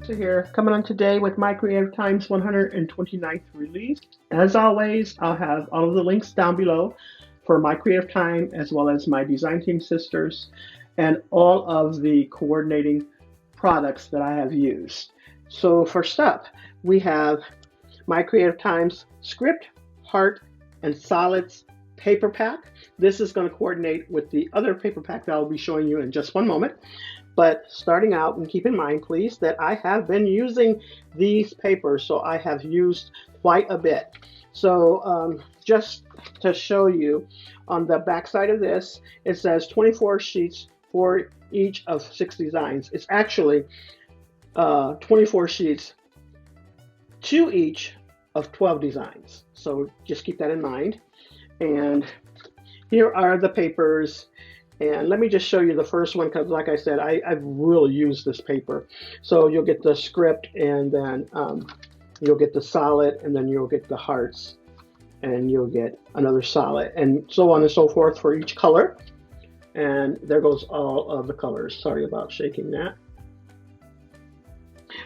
Here, coming on today with my Creative Times 129th release. As always, I'll have all of the links down below for my Creative Time as well as my Design Team sisters and all of the coordinating products that I have used. So first up, we have my Creative Times Script, Heart, and Solids paper pack. This is going to coordinate with the other paper pack that I'll be showing you in just one moment. But starting out, and keep in mind, please, that I have been using these papers, so I have used quite a bit. So just to show you, on the back side of this, it says 24 sheets for each of 6 designs. It's actually 24 sheets to each of 12 designs. So just keep that in mind. And here are the papers. And let me just show you the first one, because like I said, I've really used this paper. So you'll get the script, and then you'll get the solid, and then you'll get the hearts, and you'll get another solid, and so on and so forth for each color. And there goes all of the colors. Sorry about shaking that.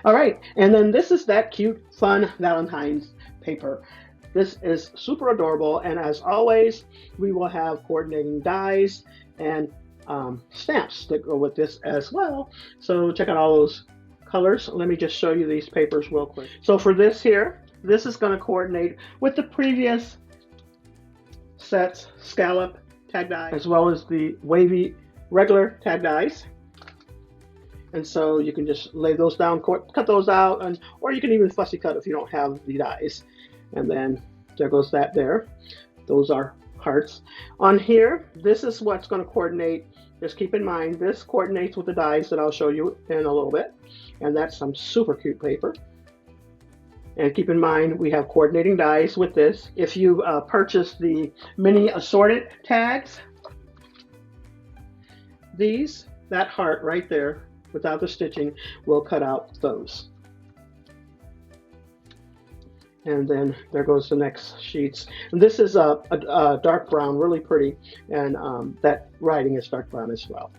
All right, and then this is that cute, fun Valentine's paper. This is super adorable, and as always, we will have coordinating dies and stamps that go with this as well. So check out all those colors. Let me just show you these papers real quick. So for this here, this is going to coordinate with the previous sets, scallop tag die, as well as the wavy regular tag dies. And so you can just lay those down, cut those out, or you can even fussy cut if you don't have the dies. And then there goes that there. Those are hearts. On here, this is what's going to coordinate. Just keep in mind, this coordinates with the dies that I'll show you in a little bit. And that's some super cute paper. And keep in mind, we have coordinating dies with this. If you purchase the mini assorted tags, that heart right there, without the stitching, will cut out those. And then there goes the next sheets. And this is a dark brown, really pretty, and that writing is dark brown as well.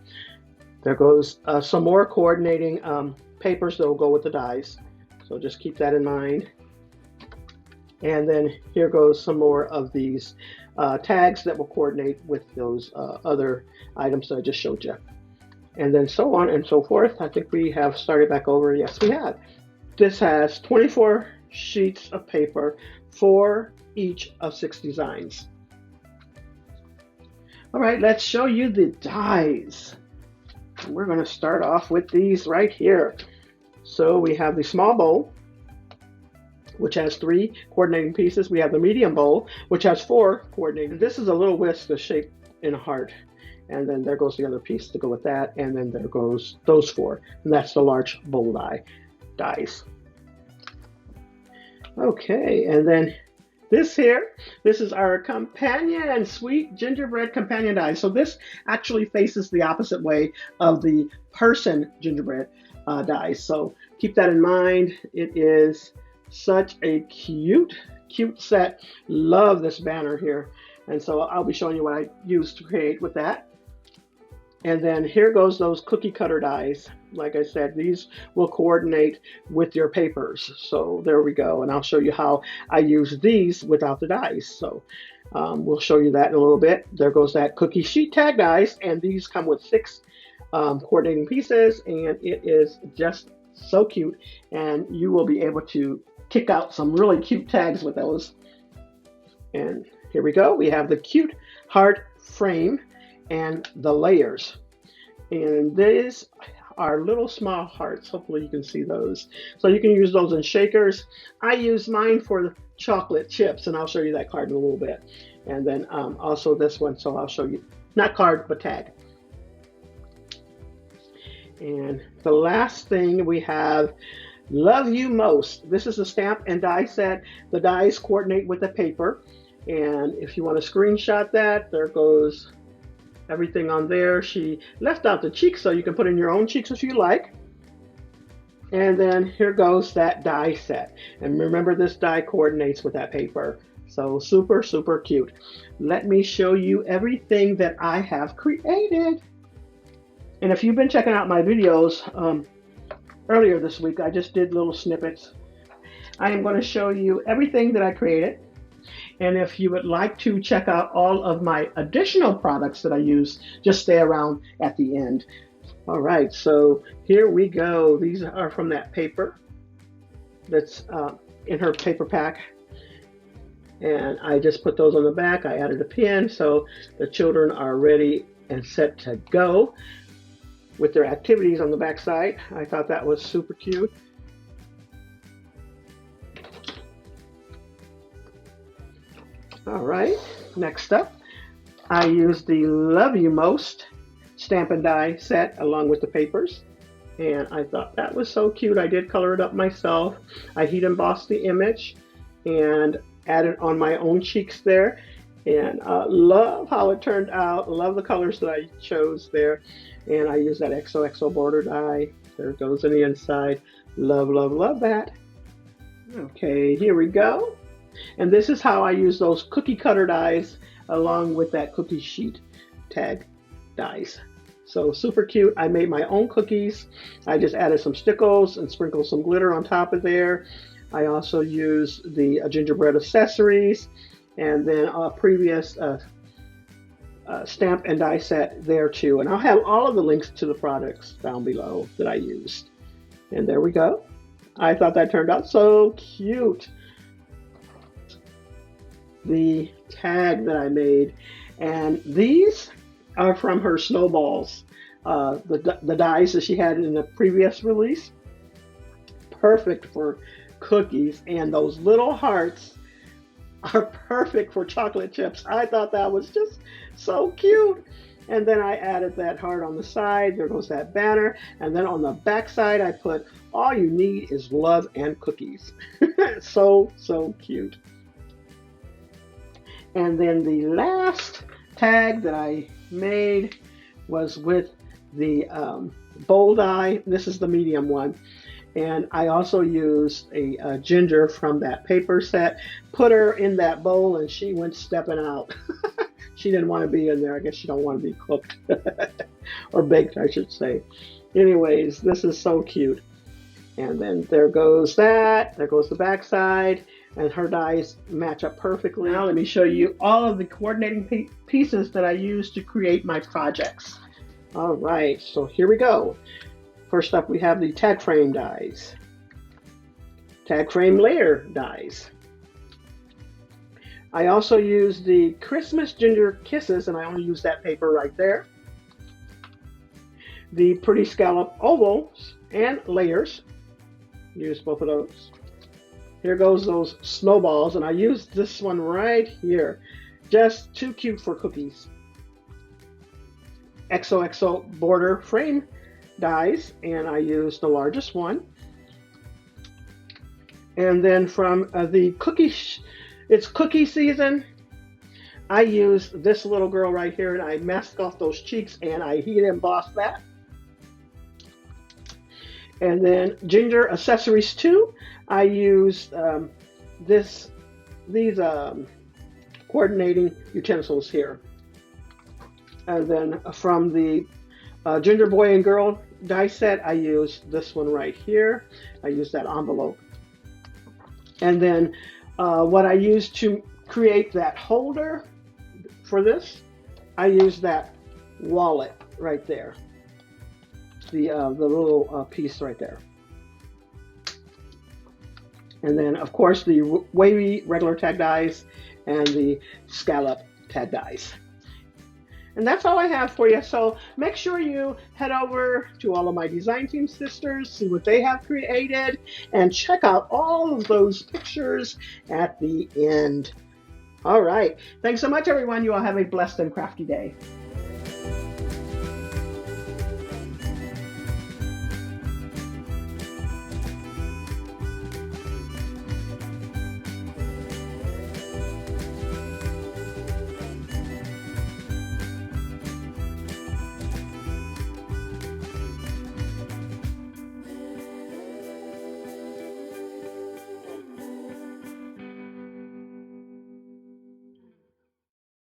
There goes some more coordinating papers that will go with the dies, so just keep that in mind. And then here goes some more of these tags that will coordinate with those other items that I just showed you. And then so on and so forth. I think we have started back over. Yes, we have. This has 24 sheets of paper for each of 6 designs. All right, let's show you the dies. We're going to start off with these right here. So we have the small bowl, which has 3 coordinating pieces. We have the medium bowl, which has 4 coordinating. This is a little whisk that's shaped in a heart. And then there goes the other piece to go with that. And then there goes those 4. And that's the large bowl dies. Okay, and then this is our companion, sweet gingerbread companion die. So this actually faces the opposite way of the person gingerbread die. So keep that in mind. It is such a cute set. Love this banner here. And so I'll be showing you what I used to create with that. And then here goes those cookie cutter dies. Like I said, these will coordinate with your papers. So there we go. And I'll show you how I use these without the dies. So we'll show you that in a little bit. There goes that cookie sheet tag dies. And these come with 6 coordinating pieces. And it is just so cute. And you will be able to kick out some really cute tags with those. And here we go. We have the cute heart frame and the layers, and these are little small hearts. Hopefully you can see those. So you can use those in shakers. I use mine for the chocolate chips, and I'll show you that card in a little bit. And then also this one, so I'll show you, not card, but tag. And the last thing we have, Love You Most. This is a stamp and die set. The dies coordinate with the paper. And if you want to screenshot that, there goes everything on there. She left out the cheeks, so you can put in your own cheeks if you like. And then here goes that die set. And remember, this die coordinates with that paper. So super, super cute. Let me show you everything that I have created. And if you've been checking out my videos, earlier this week. I just did little snippets. I am going to show you everything that I created. And if you would like to check out all of my additional products that I use, just stay around at the end. All right, so here we go. These are from that paper that's in her paper pack. And I just put those on the back. I added a pin so the children are ready and set to go with their activities on the back side. I thought that was super cute. All right, next up, I used the Love You Most stamp and die set along with the papers. And I thought that was so cute. I did color it up myself. I heat embossed the image and added on my own cheeks there. And love how it turned out. Love the colors that I chose there. And I used that XOXO border die. There it goes in the inside. Love, love, love that. Okay, here we go. And this is how I use those cookie cutter dies along with that cookie sheet tag dies. So super cute. I made my own cookies. I just added some stickles and sprinkled some glitter on top of there. I also used the gingerbread accessories and then a previous stamp and die set there too. And I'll have all of the links to the products down below that I used. And there we go. I thought that turned out so cute. The tag that I made, and these are from her snowballs, the dies that she had in the previous release. Perfect for cookies, and those little hearts are perfect for chocolate chips. I thought that was just so cute. And then I added that heart on the side. There goes that banner. And then on the back side, I put, all you need is love and cookies. So cute. And then the last tag that I made was with the bowl die. This is the medium one. And I also used a ginger from that paper set, put her in that bowl, and she went stepping out. She didn't want to be in there. I guess she don't want to be cooked or baked, I should say. Anyways, this is so cute. And then there goes that. There goes the back side. And her dies match up perfectly. Now let me show you all of the coordinating pieces that I used to create my projects. All right, so here we go. First up, we have the tag frame dies, tag frame layer dies. I also used the Christmas Ginger Kisses, and I only used that paper right there. The Pretty Scallop Ovals and layers. Used both of those. Here goes those snowballs, and I used this one right here. Just too cute for cookies. XOXO border frame dies, and I used the largest one. And then from the it's cookie season, I used this little girl right here, and I masked off those cheeks, and I heat embossed that. And then ginger accessories too. I used these coordinating utensils here. And then from the Ginger Boy and Girl die set, I used this one right here. I used that envelope. And then what I used to create that holder for this, I used that wallet right there. The little piece right there. And then, of course, the wavy regular tag dies and the scallop tag dies. And that's all I have for you. So make sure you head over to all of my design team sisters, see what they have created, and check out all of those pictures at the end. All right. Thanks so much, everyone. You all have a blessed and crafty day.